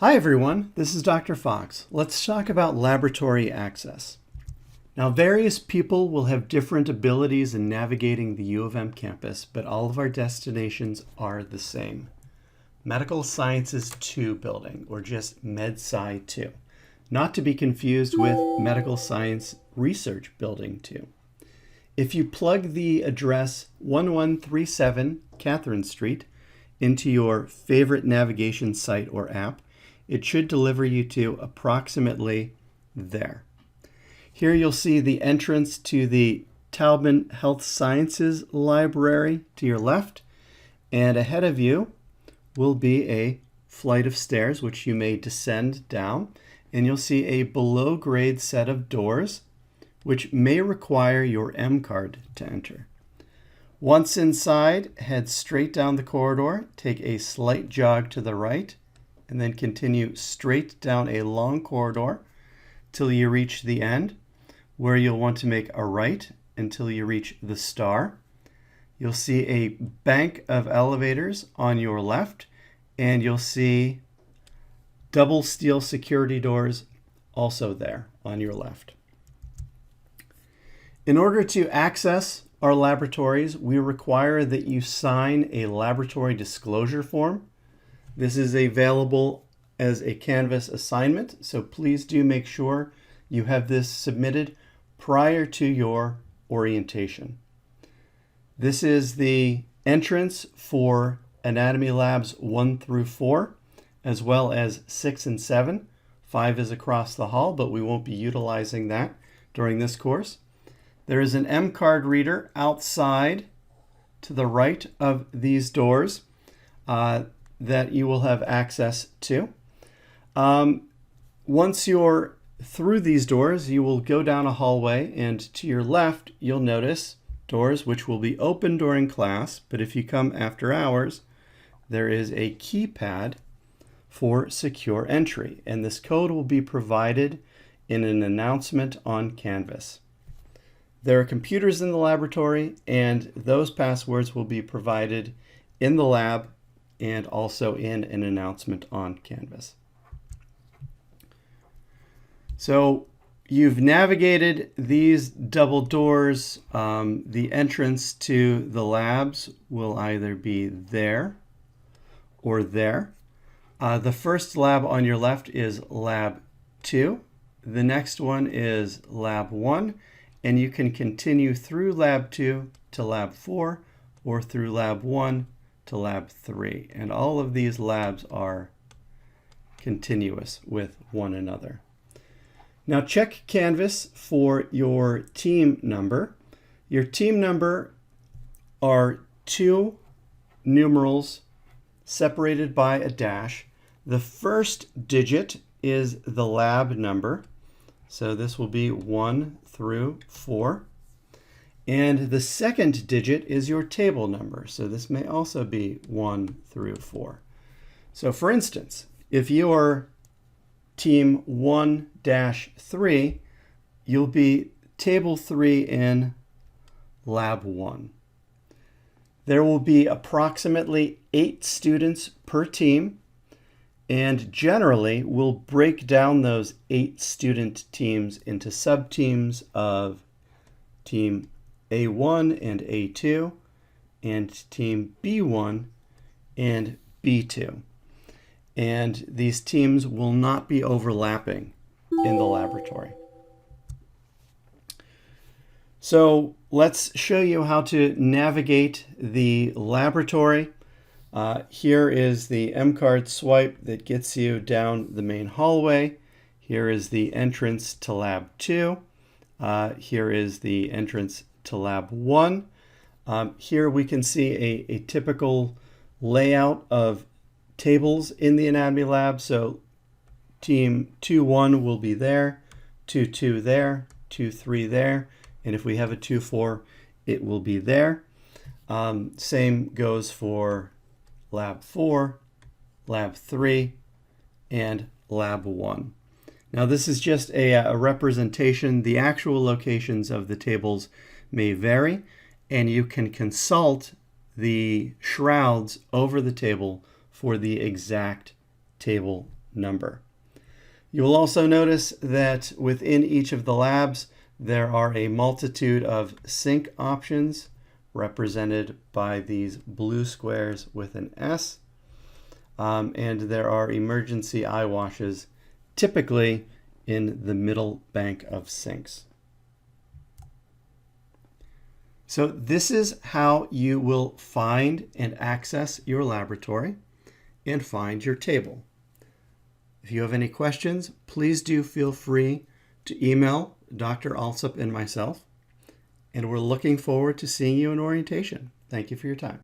Hi everyone, this is Dr. Fox. Let's talk about laboratory access. Now, various people will have different abilities in navigating the U of M campus, but all of our destinations are the same. Medical Sciences 2 building, or just MedSci 2, not to be confused with Medical Science Research Building 2. If you plug the address 1137 Catherine Street into your favorite navigation site or app, it should deliver you to approximately there. Here you'll see the entrance to the Taubman Health Sciences Library to your left, and ahead of you will be a flight of stairs which you may descend down, and you'll see a below grade set of doors which may require your M card to enter. Once inside, head straight down the corridor, take a slight jog to the right, and then continue straight down a long corridor till you reach the end, where you'll want to make a right until you reach the star. You'll see a bank of elevators on your left, and you'll see double steel security doors also there on your left. In order to access our laboratories, we require that you sign a laboratory disclosure form. This is available as a Canvas assignment, so please do make sure you have this submitted prior to your orientation. This is the entrance for Anatomy Labs 1 through 4, as well as 6 and 7. 5 is across the hall, but we won't be utilizing that during this course. There is an M card reader outside to the right of these doors that you will have access to. Once you're through these doors, you will go down a hallway, and to your left, you'll notice doors which will be open during class, but if you come after hours, there is a keypad for secure entry, and this code will be provided in an announcement on Canvas. There are computers in the laboratory, and those passwords will be provided in the lab and also in an announcement on Canvas. So you've navigated these double doors. The entrance to the labs will either be there or there. The first lab on your left is Lab 2. The next one is Lab 1. And you can continue through Lab 2 to Lab 4 or through Lab 1 to Lab 3. And all of these labs are continuous with one another. Now check Canvas for your team number. Your team number are 2 numerals separated by a dash. The first digit is the lab number. So this will be 1 through 4. And the second digit is your table number. So this may also be 1 through 4. So for instance, if you are team 1-3, you'll be table 3 in lab 1. There will be approximately 8 students per team, and generally we'll break down those 8 student teams into sub-teams of team A1 and A2 and team B1 and B2. And these teams will not be overlapping in the laboratory. So let's show you how to navigate the laboratory. Here is the M card swipe that gets you down the main hallway. Here is the entrance to Lab 2. Here is the entrance to Lab 1. Here we can see a typical layout of tables in the anatomy lab. So team 2-1 will be there, 2-2 there, 2-3 there, and if we have a 2-4, it will be there. Same goes for Lab 4, Lab 3, and Lab 1. Now this is just a representation. The actual locations of the tables may vary, and you can consult the shrouds over the table for the exact table number. You will also notice that within each of the labs, there are a multitude of sink options represented by these blue squares with an S. And there are emergency eye washes, typically in the middle bank of sinks. So this is how you will find and access your laboratory and find your table. If you have any questions, please do feel free to email Dr. Alsop and myself. And we're looking forward to seeing you in orientation. Thank you for your time.